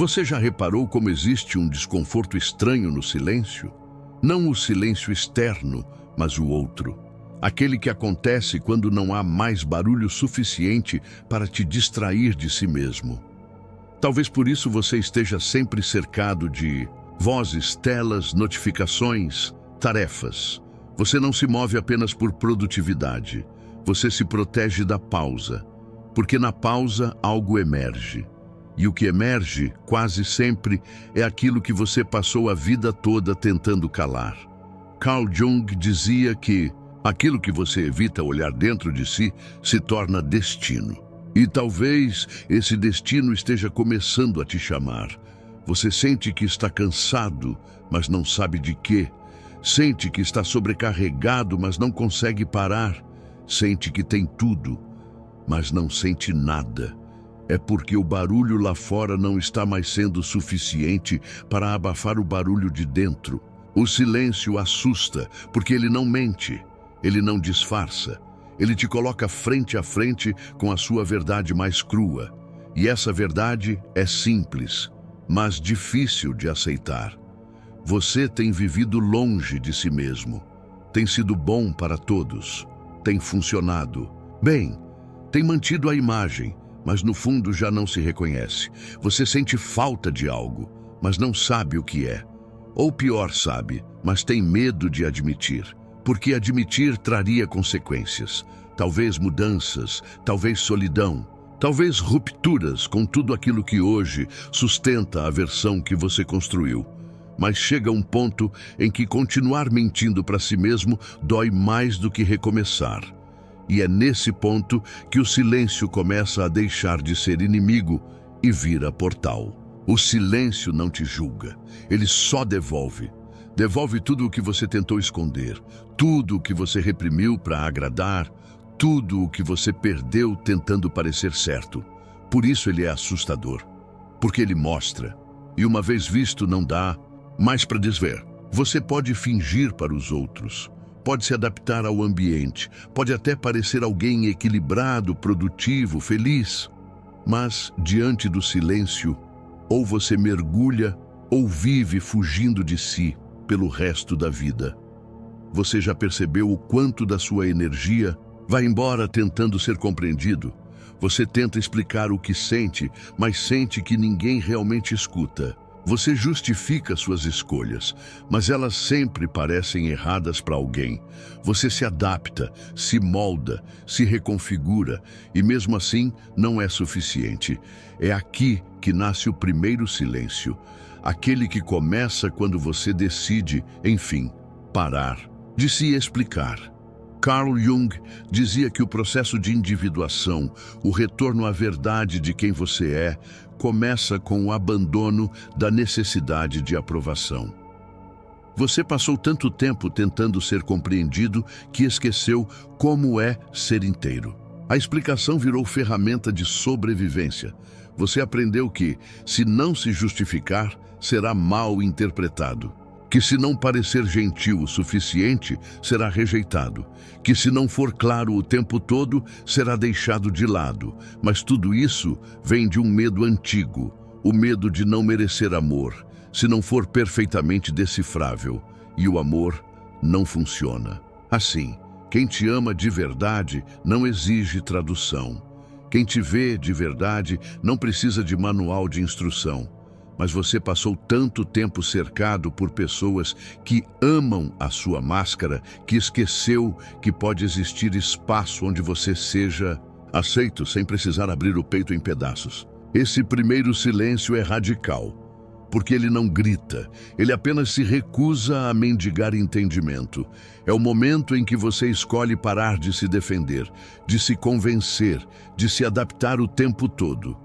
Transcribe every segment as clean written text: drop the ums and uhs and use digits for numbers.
Você já reparou como existe um desconforto estranho no silêncio? Não o silêncio externo, mas o outro. Aquele que acontece quando não há mais barulho suficiente para te distrair de si mesmo. Talvez por isso você esteja sempre cercado de vozes, telas, notificações, tarefas. Você não se move apenas por produtividade. Você se protege da pausa, porque na pausa algo emerge. E o que emerge, quase sempre, é aquilo que você passou a vida toda tentando calar. Carl Jung dizia que aquilo que você evita olhar dentro de si se torna destino. E talvez esse destino esteja começando a te chamar. Você sente que está cansado, mas não sabe de quê. Sente que está sobrecarregado, mas não consegue parar. Sente que tem tudo, mas não sente nada. É porque o barulho lá fora não está mais sendo suficiente para abafar o barulho de dentro. O silêncio assusta, porque ele não mente, ele não disfarça. Ele te coloca frente a frente com a sua verdade mais crua. E essa verdade é simples, mas difícil de aceitar. Você tem vivido longe de si mesmo. Tem sido bom para todos. Tem funcionado bem. Tem mantido a imagem, mas no fundo já não se reconhece. Você sente falta de algo, mas não sabe o que é. Ou pior, sabe, mas tem medo de admitir, porque admitir traria consequências. Talvez mudanças, talvez solidão, talvez rupturas com tudo aquilo que hoje sustenta a versão que você construiu. Mas chega um ponto em que continuar mentindo para si mesmo dói mais do que recomeçar. E é nesse ponto que o silêncio começa a deixar de ser inimigo e vira portal. O silêncio não te julga, ele só devolve. Devolve tudo o que você tentou esconder, tudo o que você reprimiu para agradar, tudo o que você perdeu tentando parecer certo. Por isso ele é assustador, porque ele mostra, e uma vez visto não dá mais para desver. Você pode fingir para os outros, pode se adaptar ao ambiente, pode até parecer alguém equilibrado, produtivo, feliz. Mas, diante do silêncio, ou você mergulha ou vive fugindo de si pelo resto da vida. Você já percebeu o quanto da sua energia vai embora tentando ser compreendido? Você tenta explicar o que sente, mas sente que ninguém realmente escuta. Você justifica suas escolhas, mas elas sempre parecem erradas para alguém. Você se adapta, se molda, se reconfigura e mesmo assim não é suficiente. É aqui que nasce o primeiro silêncio, aquele que começa quando você decide, enfim, parar de se explicar. Carl Jung dizia que o processo de individuação, o retorno à verdade de quem você é, começa com o abandono da necessidade de aprovação. Você passou tanto tempo tentando ser compreendido que esqueceu como é ser inteiro. A explicação virou ferramenta de sobrevivência. Você aprendeu que, se não se justificar, será mal interpretado. Que se não parecer gentil o suficiente, será rejeitado. Que se não for claro o tempo todo, será deixado de lado. Mas tudo isso vem de um medo antigo, o medo de não merecer amor, se não for perfeitamente decifrável. E o amor não funciona. Assim, quem te ama de verdade não exige tradução. Quem te vê de verdade não precisa de manual de instrução. Mas você passou tanto tempo cercado por pessoas que amam a sua máscara que esqueceu que pode existir espaço onde você seja aceito sem precisar abrir o peito em pedaços. Esse primeiro silêncio é radical, porque ele não grita, ele apenas se recusa a mendigar entendimento. É o momento em que você escolhe parar de se defender, de se convencer, de se adaptar o tempo todo.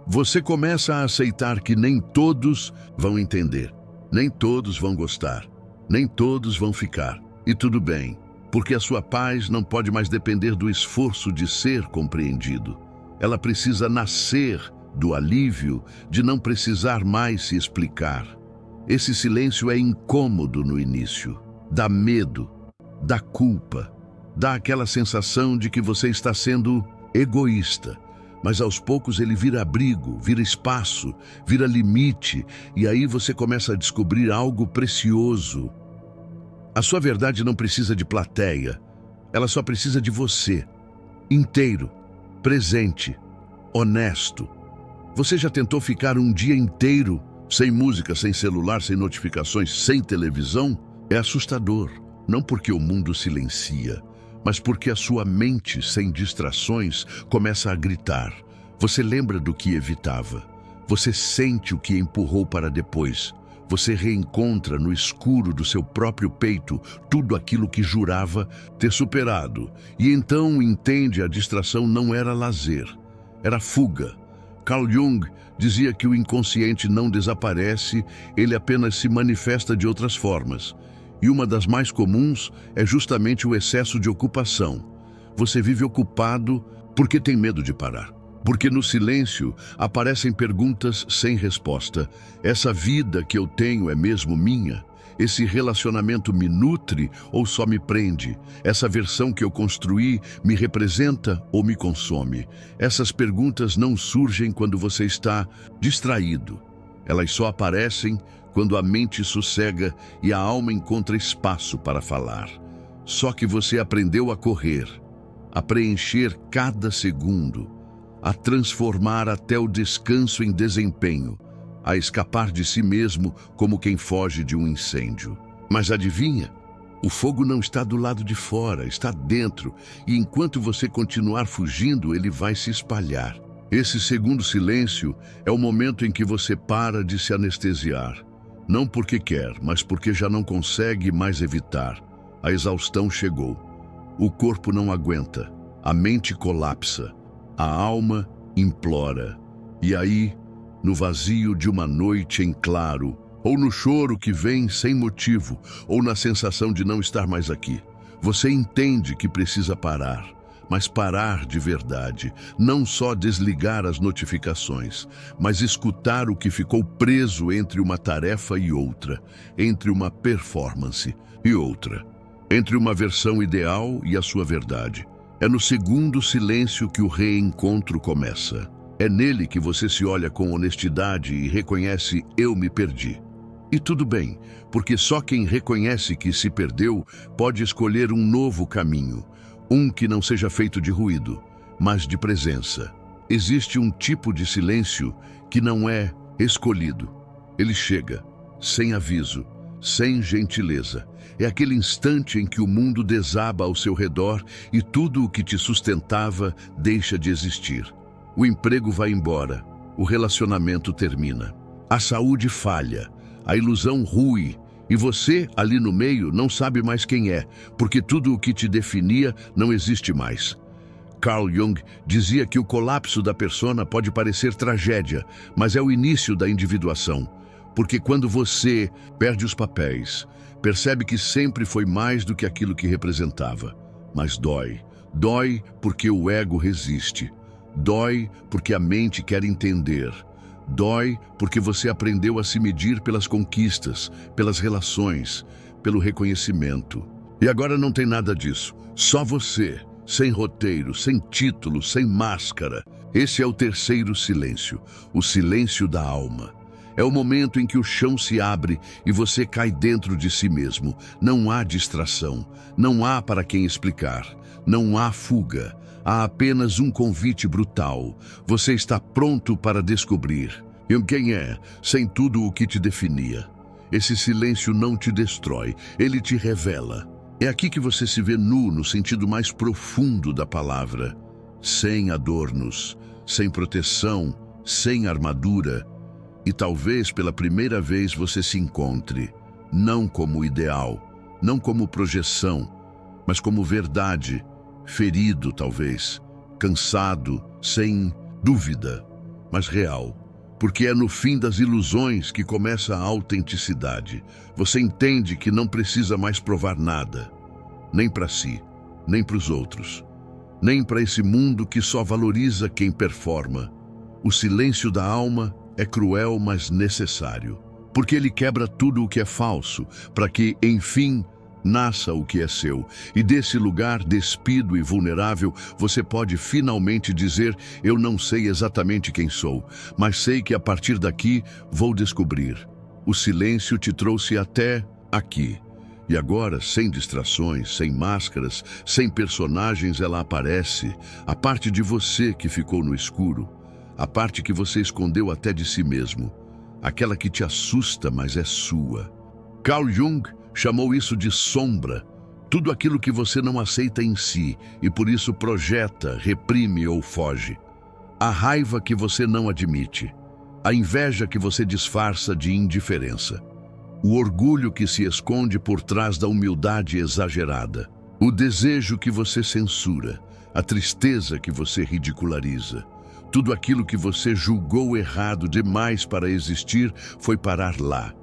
Você começa a aceitar que nem todos vão entender, nem todos vão gostar, nem todos vão ficar. E tudo bem, porque a sua paz não pode mais depender do esforço de ser compreendido. Ela precisa nascer do alívio de não precisar mais se explicar. Esse silêncio é incômodo no início, dá medo, dá culpa, dá aquela sensação de que você está sendo egoísta. Mas aos poucos ele vira abrigo, vira espaço, vira limite, e aí você começa a descobrir algo precioso. A sua verdade não precisa de plateia, ela só precisa de você, inteiro, presente, honesto. Você já tentou ficar um dia inteiro sem música, sem celular, sem notificações, sem televisão? É assustador, não porque o mundo silencia, mas porque a sua mente, sem distrações, começa a gritar. Você lembra do que evitava. Você sente o que empurrou para depois. Você reencontra no escuro do seu próprio peito tudo aquilo que jurava ter superado. E então entende a distração não era lazer, era fuga. Carl Jung dizia que o inconsciente não desaparece, ele apenas se manifesta de outras formas. E uma das mais comuns é justamente o excesso de ocupação. Você vive ocupado porque tem medo de parar. Porque no silêncio aparecem perguntas sem resposta. Essa vida que eu tenho é mesmo minha? Esse relacionamento me nutre ou só me prende? Essa versão que eu construí me representa ou me consome? Essas perguntas não surgem quando você está distraído. Elas só aparecem quando a mente sossega e a alma encontra espaço para falar. Só que você aprendeu a correr, a preencher cada segundo, a transformar até o descanso em desempenho, a escapar de si mesmo como quem foge de um incêndio. Mas adivinha? O fogo não está do lado de fora, está dentro, e enquanto você continuar fugindo, ele vai se espalhar. Esse segundo silêncio é o momento em que você para de se anestesiar. Não porque quer, mas porque já não consegue mais evitar. A exaustão chegou. O corpo não aguenta, a mente colapsa, a alma implora. E aí, no vazio de uma noite em claro, ou no choro que vem sem motivo, ou na sensação de não estar mais aqui, você entende que precisa parar. Mas parar de verdade, não só desligar as notificações, mas escutar o que ficou preso entre uma tarefa e outra, entre uma performance e outra, entre uma versão ideal e a sua verdade. É no segundo silêncio que o reencontro começa. É nele que você se olha com honestidade e reconhece: eu me perdi. E tudo bem, porque só quem reconhece que se perdeu pode escolher um novo caminho. Um que não seja feito de ruído, mas de presença. Existe um tipo de silêncio que não é escolhido. Ele chega, sem aviso, sem gentileza. É aquele instante em que o mundo desaba ao seu redor e tudo o que te sustentava deixa de existir. O emprego vai embora, o relacionamento termina. A saúde falha, a ilusão rui. E você, ali no meio, não sabe mais quem é, porque tudo o que te definia não existe mais. Carl Jung dizia que o colapso da persona pode parecer tragédia, mas é o início da individuação. Porque quando você perde os papéis, percebe que sempre foi mais do que aquilo que representava. Mas dói. Dói porque o ego resiste. Dói porque a mente quer entender. Dói porque você aprendeu a se medir pelas conquistas, pelas relações, pelo reconhecimento. E agora não tem nada disso. Só você, sem roteiro, sem título, sem máscara. Esse é o terceiro silêncio, o silêncio da alma. É o momento em que o chão se abre e você cai dentro de si mesmo. Não há distração, não há para quem explicar, não há fuga. Há apenas um convite brutal. Você está pronto para descobrir quem é, sem tudo o que te definia. Esse silêncio não te destrói, ele te revela. É aqui que você se vê nu no sentido mais profundo da palavra. Sem adornos, sem proteção, sem armadura. E talvez pela primeira vez você se encontre, não como ideal, não como projeção, mas como verdade. Ferido, talvez, cansado, sem dúvida, mas real. Porque é no fim das ilusões que começa a autenticidade. Você entende que não precisa mais provar nada, nem para si, nem para os outros, nem para esse mundo que só valoriza quem performa. O silêncio da alma é cruel, mas necessário, porque ele quebra tudo o que é falso, para que, enfim, Nasça o que é seu, e desse lugar despido e vulnerável, você pode finalmente dizer: eu não sei exatamente quem sou, mas sei que a partir daqui vou descobrir. O silêncio te trouxe até aqui. E agora, sem distrações, sem máscaras, sem personagens, ela aparece, a parte de você que ficou no escuro, a parte que você escondeu até de si mesmo, aquela que te assusta, mas é sua. Carl Jung chamou isso de sombra, tudo aquilo que você não aceita em si e por isso projeta, reprime ou foge. A raiva que você não admite, a inveja que você disfarça de indiferença, o orgulho que se esconde por trás da humildade exagerada, o desejo que você censura, a tristeza que você ridiculariza. Tudo aquilo que você julgou errado demais para existir foi parar lá,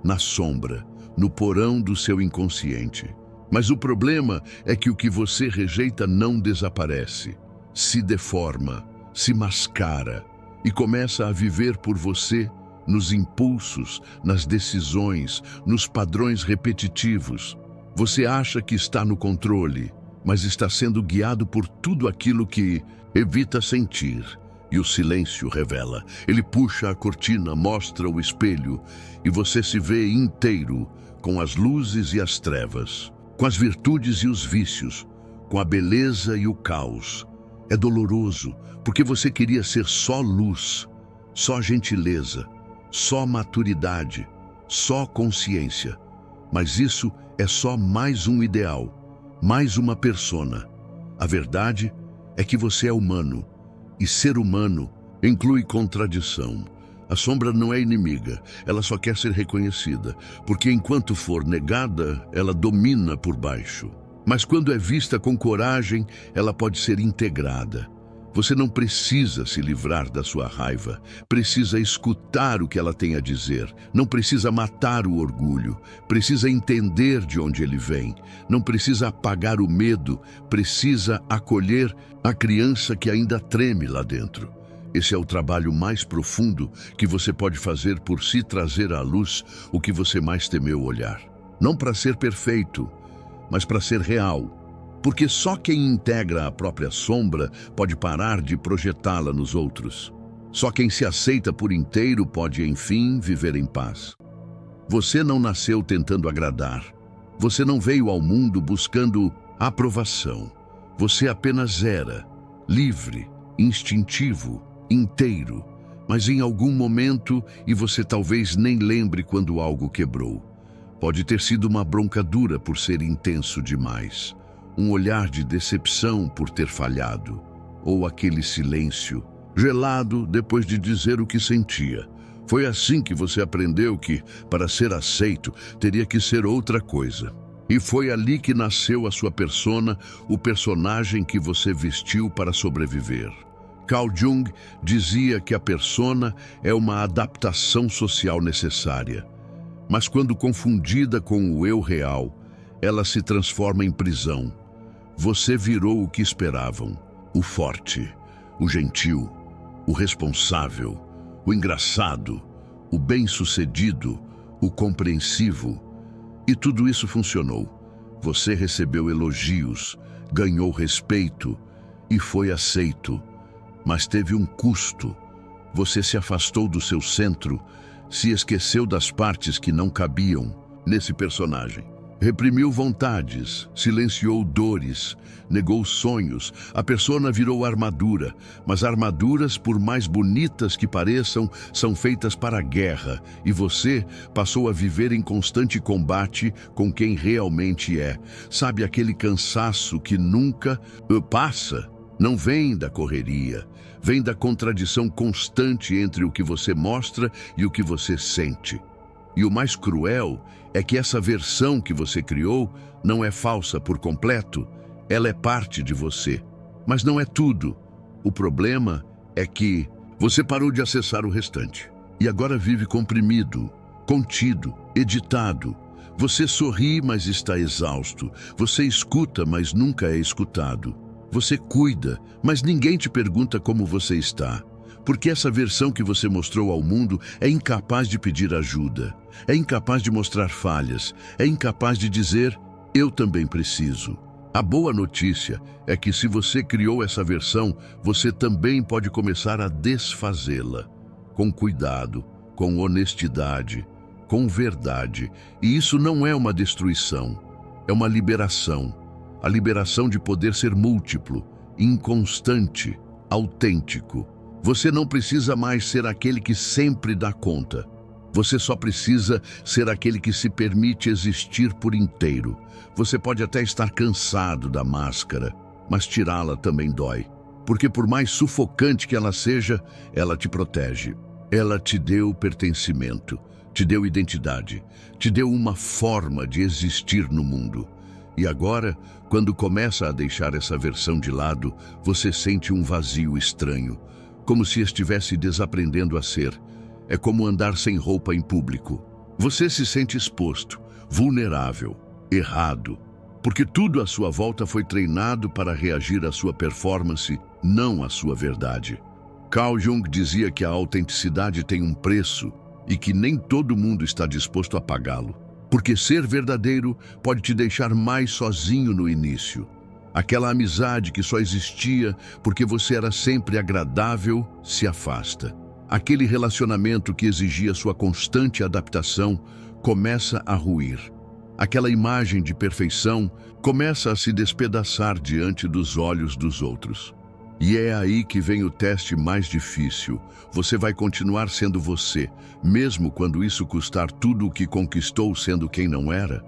na sombra, no porão do seu inconsciente. Mas o problema é que o que você rejeita não desaparece, se deforma, se mascara e começa a viver por você nos impulsos, nas decisões, nos padrões repetitivos. Você acha que está no controle, mas está sendo guiado por tudo aquilo que evita sentir. E o silêncio revela. Ele puxa a cortina, mostra o espelho, e você se vê inteiro, com as luzes e as trevas, com as virtudes e os vícios, com a beleza e o caos. É doloroso, porque você queria ser só luz, só gentileza, só maturidade, só consciência. Mas isso é só mais um ideal, mais uma persona. A verdade é que você é humano, e ser humano inclui contradição. A sombra não é inimiga, ela só quer ser reconhecida, porque enquanto for negada, ela domina por baixo. Mas quando é vista com coragem, ela pode ser integrada. Você não precisa se livrar da sua raiva, precisa escutar o que ela tem a dizer, não precisa matar o orgulho, precisa entender de onde ele vem, não precisa apagar o medo, precisa acolher a criança que ainda treme lá dentro. Esse é o trabalho mais profundo que você pode fazer por si, trazer à luz o que você mais temeu olhar. Não para ser perfeito, mas para ser real. Porque só quem integra a própria sombra pode parar de projetá-la nos outros. Só quem se aceita por inteiro pode, enfim, viver em paz. Você não nasceu tentando agradar. Você não veio ao mundo buscando aprovação. Você apenas era, livre, instintivo, inteiro. Mas em algum momento, e você talvez nem lembre quando algo quebrou. Pode ter sido uma bronca dura por ser intenso demais. Um olhar de decepção por ter falhado, ou aquele silêncio, gelado depois de dizer o que sentia. Foi assim que você aprendeu que, para ser aceito, teria que ser outra coisa. E foi ali que nasceu a sua persona, o personagem que você vestiu para sobreviver. Carl Jung dizia que a persona é uma adaptação social necessária. Mas quando confundida com o eu real, ela se transforma em prisão. Você virou o que esperavam: o forte, o gentil, o responsável, o engraçado, o bem-sucedido, o compreensivo. E tudo isso funcionou. Você recebeu elogios, ganhou respeito e foi aceito. Mas teve um custo. Você se afastou do seu centro, se esqueceu das partes que não cabiam nesse personagem. Reprimiu vontades, silenciou dores, negou sonhos. A persona virou armadura, mas armaduras, por mais bonitas que pareçam, são feitas para a guerra, e você passou a viver em constante combate com quem realmente é. Sabe aquele cansaço que nunca passa? Não vem da correria, vem da contradição constante entre o que você mostra e o que você sente. E o mais cruel é que essa versão que você criou não é falsa por completo, ela é parte de você. Mas não é tudo. O problema é que você parou de acessar o restante e agora vive comprimido, contido, editado. Você sorri, mas está exausto. Você escuta, mas nunca é escutado. Você cuida, mas ninguém te pergunta como você está. Porque essa versão que você mostrou ao mundo é incapaz de pedir ajuda, é incapaz de mostrar falhas, é incapaz de dizer: Eu também preciso. A boa notícia é que se você criou essa versão, você também pode começar a desfazê-la. Com cuidado, com honestidade, com verdade. E isso não é uma destruição, é uma liberação. A liberação de poder ser múltiplo, inconstante, autêntico. Você não precisa mais ser aquele que sempre dá conta. Você só precisa ser aquele que se permite existir por inteiro. Você pode até estar cansado da máscara, mas tirá-la também dói. Porque por mais sufocante que ela seja, ela te protege. Ela te deu pertencimento, te deu identidade, te deu uma forma de existir no mundo. E agora, quando começa a deixar essa versão de lado, você sente um vazio estranho, como se estivesse desaprendendo a ser. É como andar sem roupa em público. Você se sente exposto, vulnerável, errado, porque tudo à sua volta foi treinado para reagir à sua performance, não à sua verdade. Carl Jung dizia que a autenticidade tem um preço e que nem todo mundo está disposto a pagá-lo. Porque ser verdadeiro pode te deixar mais sozinho no início. Aquela amizade que só existia porque você era sempre agradável se afasta. Aquele relacionamento que exigia sua constante adaptação começa a ruir. Aquela imagem de perfeição começa a se despedaçar diante dos olhos dos outros. E é aí que vem o teste mais difícil. Você vai continuar sendo você, mesmo quando isso custar tudo o que conquistou sendo quem não era?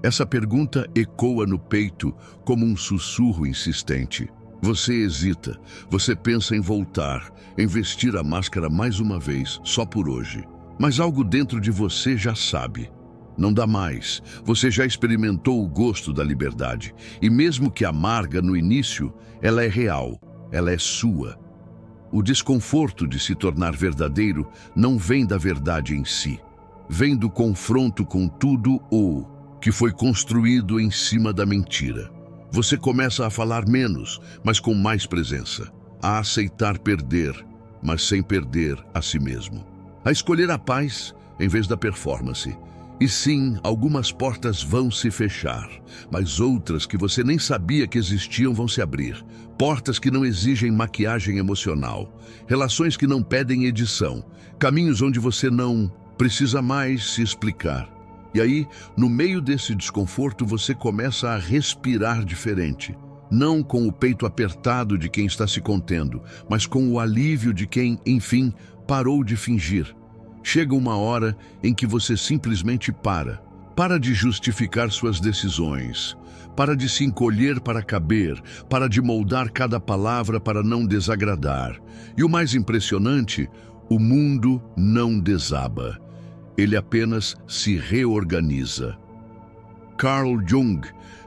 Essa pergunta ecoa no peito como um sussurro insistente. Você hesita, você pensa em voltar, em vestir a máscara mais uma vez, só por hoje. Mas algo dentro de você já sabe. Não dá mais. Você já experimentou o gosto da liberdade. E mesmo que amarga no início, ela é real, ela é sua. O desconforto de se tornar verdadeiro não vem da verdade em si. Vem do confronto com tudo o que foi construído em cima da mentira. Você começa a falar menos, mas com mais presença. A aceitar perder, mas sem perder a si mesmo. A escolher a paz em vez da performance. E sim, algumas portas vão se fechar, mas outras que você nem sabia que existiam vão se abrir. Portas que não exigem maquiagem emocional. Relações que não pedem edição. Caminhos onde você não precisa mais se explicar. E aí, no meio desse desconforto, você começa a respirar diferente. Não com o peito apertado de quem está se contendo, mas com o alívio de quem, enfim, parou de fingir. Chega uma hora em que você simplesmente para. Para de justificar suas decisões. Para de se encolher para caber. Para de moldar cada palavra para não desagradar. E o mais impressionante, o mundo não desaba. Ele apenas se reorganiza. Carl Jung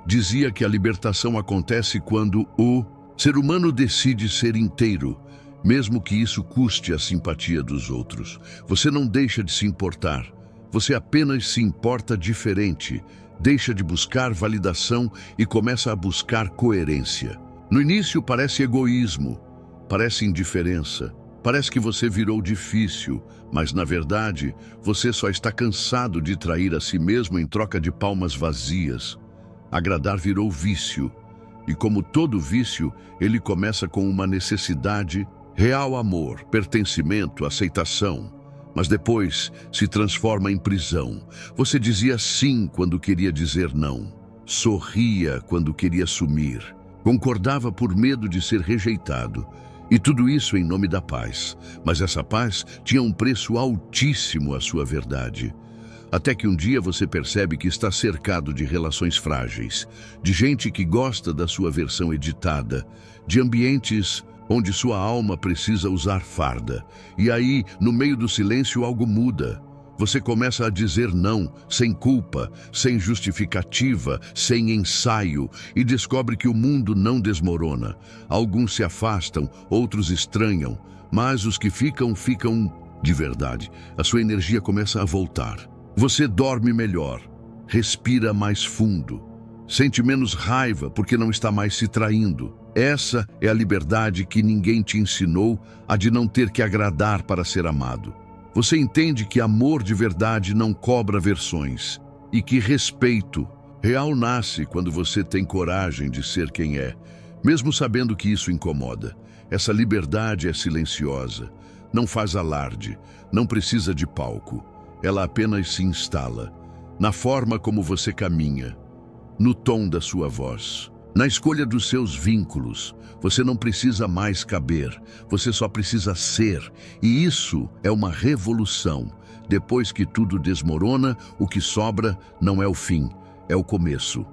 dizia que a libertação acontece quando o ser humano decide ser inteiro, mesmo que isso custe a simpatia dos outros. Você não deixa de se importar, você apenas se importa diferente, deixa de buscar validação e começa a buscar coerência. No início parece egoísmo, parece indiferença, parece que você virou difícil, mas na verdade você só está cansado de trair a si mesmo em troca de palmas vazias. Agradar virou vício, e como todo vício, ele começa com uma necessidade, real amor, pertencimento, aceitação, mas depois se transforma em prisão. Você dizia sim quando queria dizer não, sorria quando queria sumir, concordava por medo de ser rejeitado, e tudo isso em nome da paz. Mas essa paz tinha um preço altíssimo à sua verdade. Até que um dia você percebe que está cercado de relações frágeis, de gente que gosta da sua versão editada, de ambientes onde sua alma precisa usar farda. E aí, no meio do silêncio, algo muda. Você começa a dizer não, sem culpa, sem justificativa, sem ensaio, e descobre que o mundo não desmorona. Alguns se afastam, outros estranham, mas os que ficam de verdade. A sua energia começa a voltar. Você dorme melhor, respira mais fundo, sente menos raiva porque não está mais se traindo. Essa é a liberdade que ninguém te ensinou, a de não ter que agradar para ser amado. Você entende que amor de verdade não cobra versões e que respeito Real nasce quando você tem coragem de ser quem é, mesmo sabendo que isso incomoda. Essa liberdade é silenciosa, não faz alarde, não precisa de palco. Ela apenas se instala, na forma como você caminha, no tom da sua voz, na escolha dos seus vínculos. Você não precisa mais caber, você só precisa ser. E isso é uma revolução. Depois que tudo desmorona, o que sobra não é o fim, é o começo.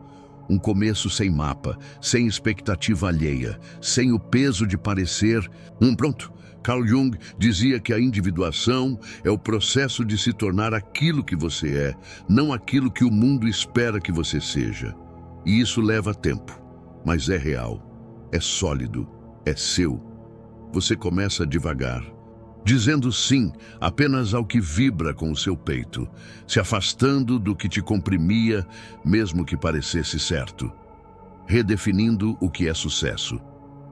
Um começo sem mapa, sem expectativa alheia, sem o peso de parecer pronto. Carl Jung dizia que a individuação é o processo de se tornar aquilo que você é, não aquilo que o mundo espera que você seja. E isso leva tempo, mas é real, é sólido, é seu. Você começa devagar, dizendo sim apenas ao que vibra com o seu peito, se afastando do que te comprimia, mesmo que parecesse certo, redefinindo o que é sucesso,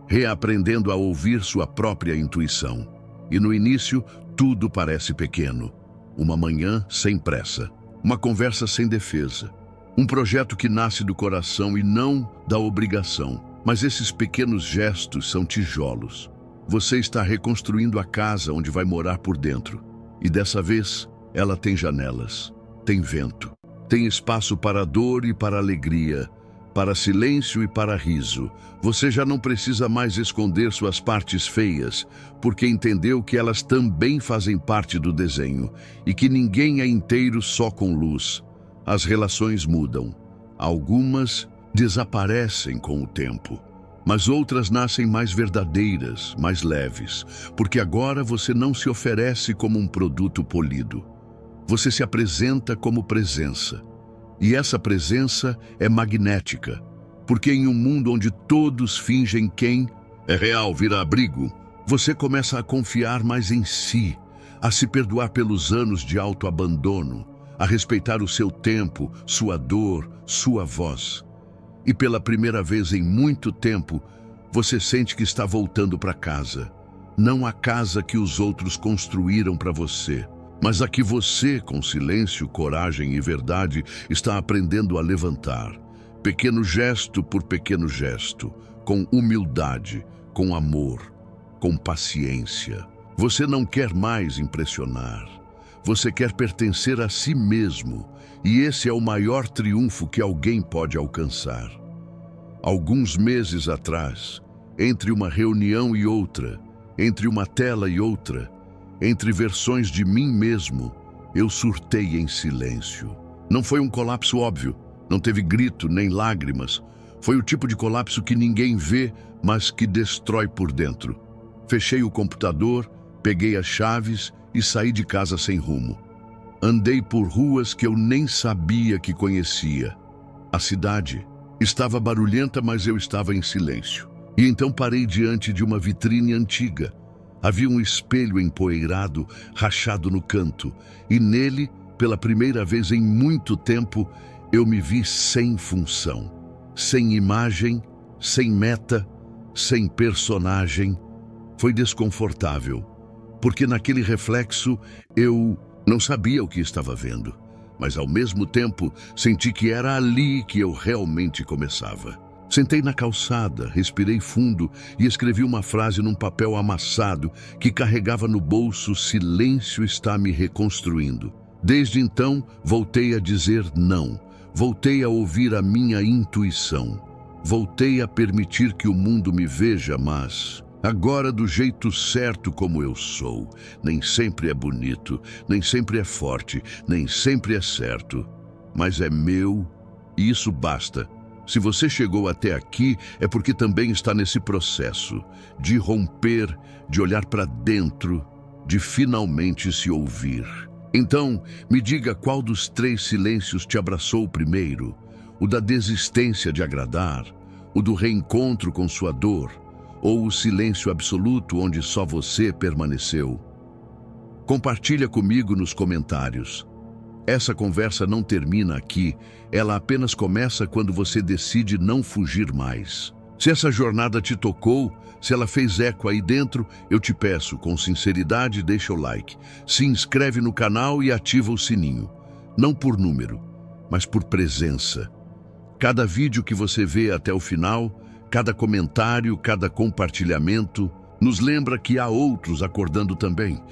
reaprendendo a ouvir sua própria intuição. E no início, tudo parece pequeno. Uma manhã sem pressa, uma conversa sem defesa, um projeto que nasce do coração e não da obrigação. Mas esses pequenos gestos são tijolos. Você está reconstruindo a casa onde vai morar por dentro. E dessa vez, ela tem janelas, tem vento, tem espaço para dor e para alegria, para silêncio e para riso. Você já não precisa mais esconder suas partes feias, porque entendeu que elas também fazem parte do desenho e que ninguém é inteiro só com luz. As relações mudam. Algumas desaparecem com o tempo, mas outras nascem mais verdadeiras, mais leves, porque agora você não se oferece como um produto polido. Você se apresenta como presença. E essa presença é magnética, porque em um mundo onde todos fingem quem é real vira abrigo, você começa a confiar mais em si, a se perdoar pelos anos de autoabandono, a respeitar o seu tempo, sua dor, sua voz. E pela primeira vez em muito tempo, você sente que está voltando para casa. Não a casa que os outros construíram para você, mas a que você, com silêncio, coragem e verdade, está aprendendo a levantar. Pequeno gesto por pequeno gesto, com humildade, com amor, com paciência. Você não quer mais impressionar. Você quer pertencer a si mesmo, e esse é o maior triunfo que alguém pode alcançar. Alguns meses atrás, entre uma reunião e outra, entre uma tela e outra, entre versões de mim mesmo, eu surtei em silêncio. Não foi um colapso óbvio, não teve grito nem lágrimas. Foi o tipo de colapso que ninguém vê, mas que destrói por dentro. Fechei o computador, peguei as chaves e saí de casa sem rumo. Andei por ruas que eu nem sabia que conhecia. A cidade estava barulhenta, mas eu estava em silêncio. E então parei diante de uma vitrine antiga. Havia um espelho empoeirado, rachado no canto, e nele, pela primeira vez em muito tempo, eu me vi sem função, sem imagem, sem meta, sem personagem. Foi desconfortável, porque naquele reflexo eu não sabia o que estava vendo, mas ao mesmo tempo senti que era ali que eu realmente começava. Sentei na calçada, respirei fundo e escrevi uma frase num papel amassado que carregava no bolso: silêncio está me reconstruindo. Desde então, voltei a dizer não, voltei a ouvir a minha intuição, voltei a permitir que o mundo me veja, mas agora do jeito certo como eu sou. Nem sempre é bonito, nem sempre é forte, nem sempre é certo, mas é meu e isso basta. Se você chegou até aqui, é porque também está nesse processo de romper, de olhar para dentro, de finalmente se ouvir. Então, me diga qual dos 3 silêncios te abraçou primeiro: o da desistência de agradar, o do reencontro com sua dor, ou o silêncio absoluto onde só você permaneceu? Compartilha comigo nos comentários. Essa conversa não termina aqui, ela apenas começa quando você decide não fugir mais. Se essa jornada te tocou, se ela fez eco aí dentro, eu te peço, com sinceridade, deixa o like, se inscreve no canal e ativa o sininho. Não por número, mas por presença. Cada vídeo que você vê até o final, cada comentário, cada compartilhamento, nos lembra que há outros acordando também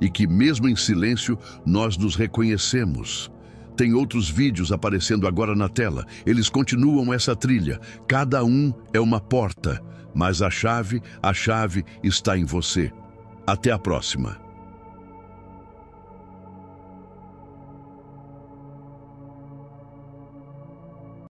e que, mesmo em silêncio, nós nos reconhecemos. Tem outros vídeos aparecendo agora na tela. Eles continuam essa trilha. Cada um é uma porta, mas a chave está em você. Até a próxima.